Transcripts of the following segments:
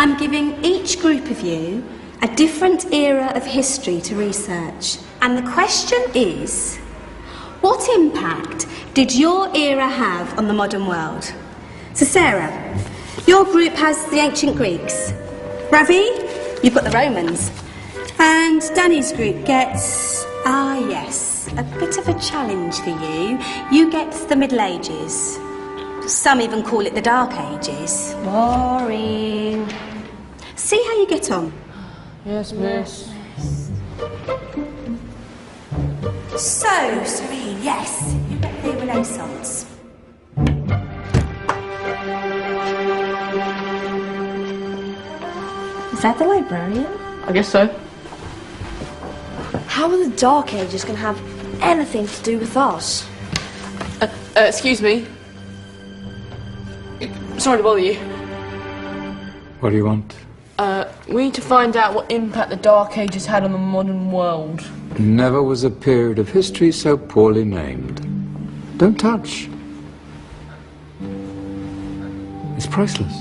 I'm giving each group of you a different era of history to research. And the question is, what impact did your era have on the modern world? So Sarah, your group has the ancient Greeks. Ravi, you've got the Romans. And Danny's group gets, yes, a bit of a challenge for you. You get the Middle Ages. Some even call it the Dark Ages. Boring. See how you get on. Yes, miss. So, Serene, yes, you get the Renaissance. Is that the librarian? I guess so. How are the Dark Ages going to have anything to do with us? Excuse me. Sorry to bother you. What do you want? We need to find out what impact the Dark Ages had on the modern world. Never was a period of history so poorly named. Don't touch. It's priceless.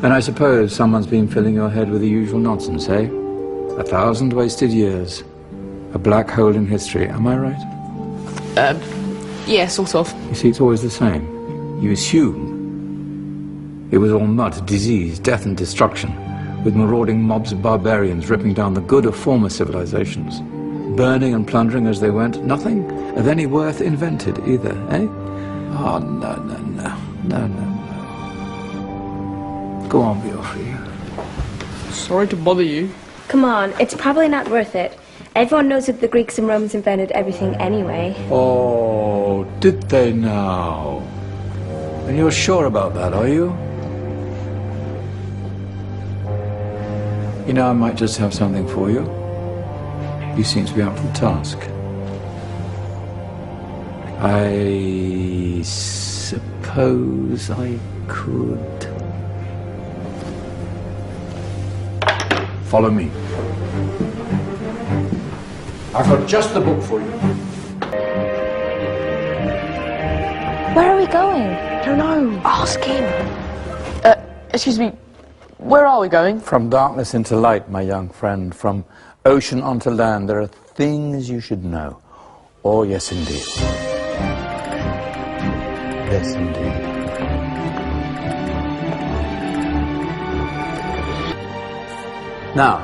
And I suppose someone's been filling your head with the usual nonsense, eh? 1,000 wasted years. A black hole in history, am I right? Yeah, sort of. You see, it's always the same. You assume it was all mud, disease, death and destruction, with marauding mobs of barbarians ripping down the good of former civilizations, burning and plundering as they went. Nothing of any worth invented either, eh? Oh, no. Go on, Beofrey. Sorry to bother you. Come on, it's probably not worth it. Everyone knows that the Greeks and Romans invented everything anyway. Oh, did they now? And you're sure about that, are you? You know, I might just have something for you. You seem to be up for the task. I suppose I could... Follow me. I've got just the book for you. Where are we going? I don't know. Ask him. Excuse me. Where are we going? From darkness into light, my young friend. From ocean onto land. There are things you should know. Oh, yes, indeed. Yes, indeed. Now,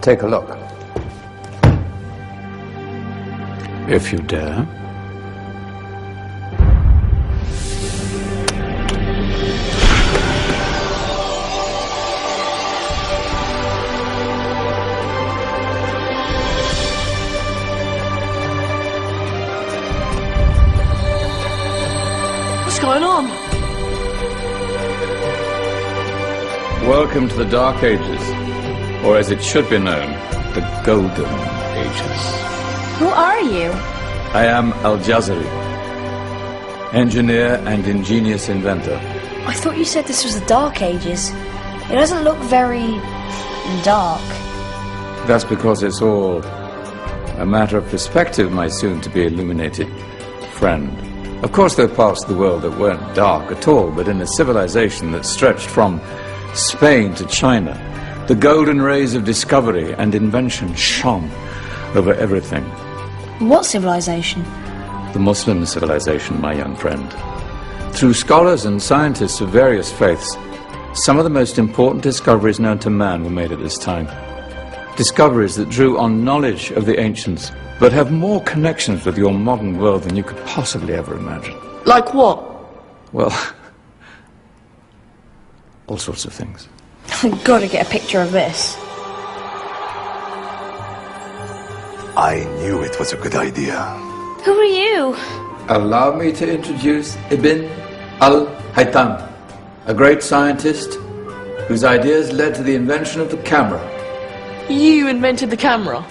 take a look. If you dare. What's going on? Welcome to the Dark Ages, or as it should be known, the Golden Ages. Who are you? I am Al-Jazari, engineer and ingenious inventor. I thought you said this was the Dark Ages. It doesn't look very... dark. That's because it's all a matter of perspective, my soon-to-be illuminated friend. Of course, there are parts of the world that weren't dark at all, but in a civilization that stretched from Spain to China, the golden rays of discovery and invention shone over everything. What civilization? The Muslim civilization, my young friend. Through scholars and scientists of various faiths, some of the most important discoveries known to man were made at this time. Discoveries that drew on knowledge of the ancients, but have more connections with your modern world than you could possibly ever imagine. Like what? Well, all sorts of things. I've got to get a picture of this. I knew it was a good idea. Who are you? Allow me to introduce Ibn al-Haytham, a great scientist whose ideas led to the invention of the camera. You invented the camera.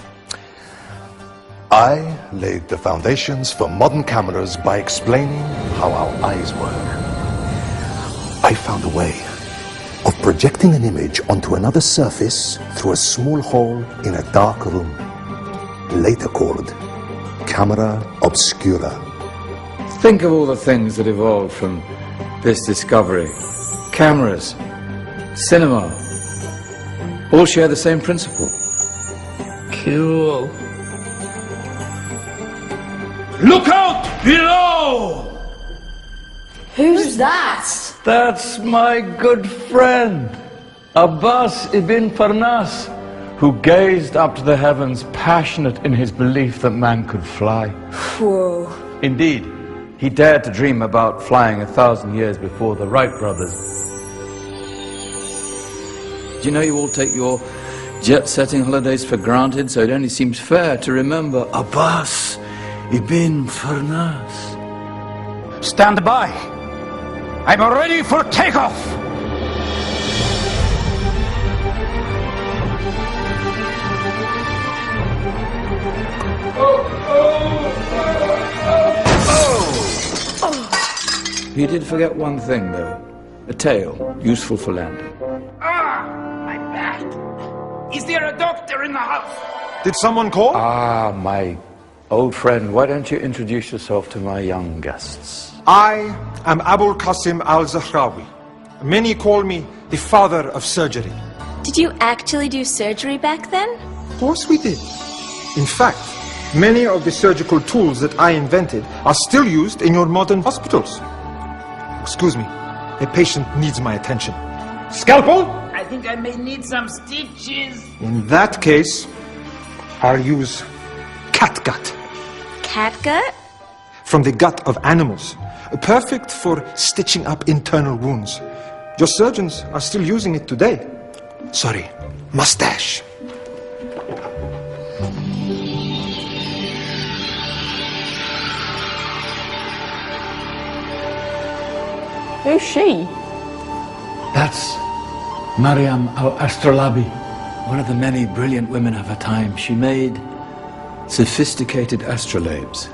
I laid the foundations for modern cameras by explaining how our eyes work. I found a way of projecting an image onto another surface through a small hole in a dark room, later called camera obscura. Think of all the things that evolved from this discovery. Cameras, cinema, all share the same principle. Cool. Look out below! Who's that? That's my good friend, Abbas ibn Farnas, who gazed up to the heavens, passionate in his belief that man could fly. Whoa. Indeed, he dared to dream about flying 1,000 years before the Wright brothers. Do you know you all take your jet-setting holidays for granted, so it only seems fair to remember Abbas ibn Farnas. Stand by. I'm ready for takeoff. You did forget one thing, though. A tail, useful for landing. My back. Is there a doctor in the house? Did someone call? Ah, my old friend, why don't you introduce yourself to my young guests? I am Abul Qasim al-Zahrawi. Many call me the father of surgery. Did you actually do surgery back then? Of course we did. In fact, many of the surgical tools that I invented are still used in your modern hospitals. Excuse me, a patient needs my attention. Scalpel? I think I may need some stitches. In that case, I'll use catgut. Catgut? From the gut of animals. Perfect for stitching up internal wounds. Your surgeons are still using it today. Sorry, mustache. Who's she? That's Maryam al-Astrolabi, one of the many brilliant women of her time. She made sophisticated astrolabes.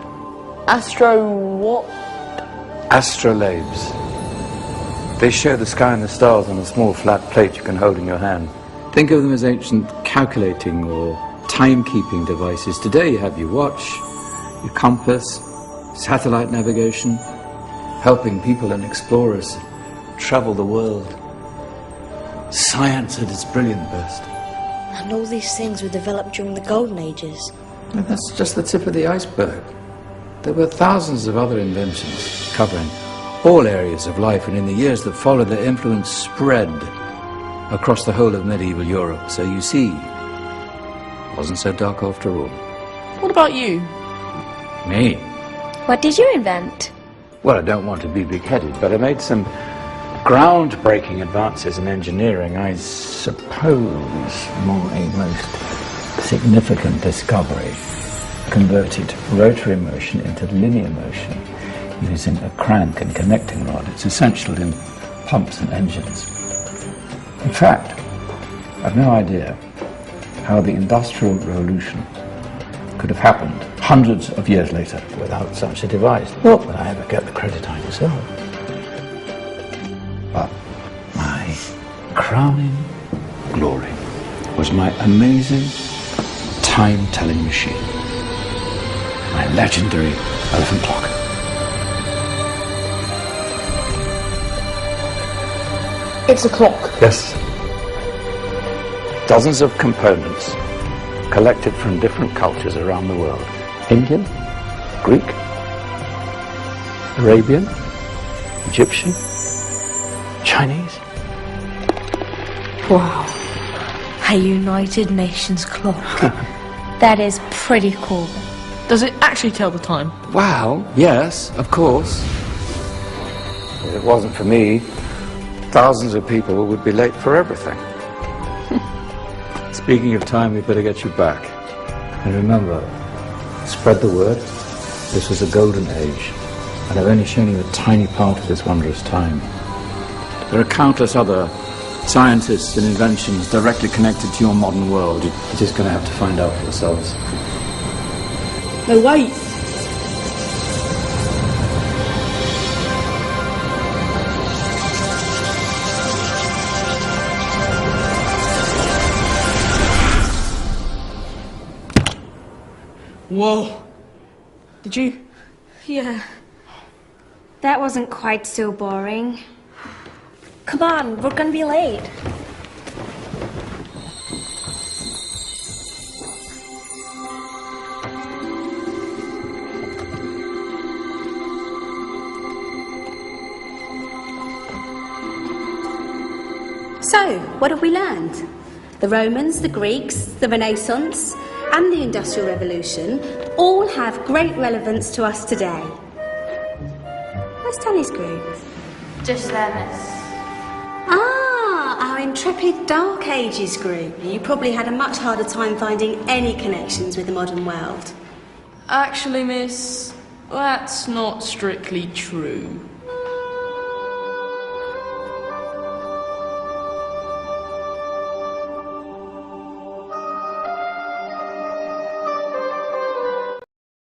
Astro what? Astrolabes. They show the sky and the stars on a small flat plate you can hold in your hand. Think of them as ancient calculating or timekeeping devices. Today you have your watch, your compass, satellite navigation, helping people and explorers travel the world. Science at its brilliant best. And all these things were developed during the Golden Ages. And that's just the tip of the iceberg. There were thousands of other inventions covering all areas of life, and in the years that followed, their influence spread across the whole of medieval Europe. So you see, it wasn't so dark after all. What about you? Me? What did you invent? Well, I don't want to be big-headed, but I made some groundbreaking advances in engineering. I suppose my most significant discovery converted rotary motion into linear motion using a crank and connecting rod. It's essential in pumps and engines. In fact, I've no idea how the Industrial Revolution could have happened hundreds of years later without such a device. Not that I ever get the credit I deserve. But my crowning glory was my amazing time-telling machine. My legendary elephant clock. It's a clock. Yes. Dozens of components collected from different cultures around the world. Indian, Greek, Arabian, Egyptian, Chinese. Wow. A United Nations clock. That is pretty cool. Does it actually tell the time? Well, yes, of course. If it wasn't for me, thousands of people would be late for everything. Speaking of time, we better get you back. And remember, spread the word. This was a golden age, and I've only shown you a tiny part of this wondrous time. There are countless other scientists and inventions directly connected to your modern world. You're just going to have to find out for yourselves. No, wait. Whoa. Did you? Yeah. That wasn't quite so boring. Come on, we're gonna be late. So, what have we learned? The Romans, the Greeks, the Renaissance, and the Industrial Revolution all have great relevance to us today. Where's Danny's group? Just there, miss. Ah, our intrepid Dark Ages group. You probably had a much harder time finding any connections with the modern world. Actually, miss, that's not strictly true.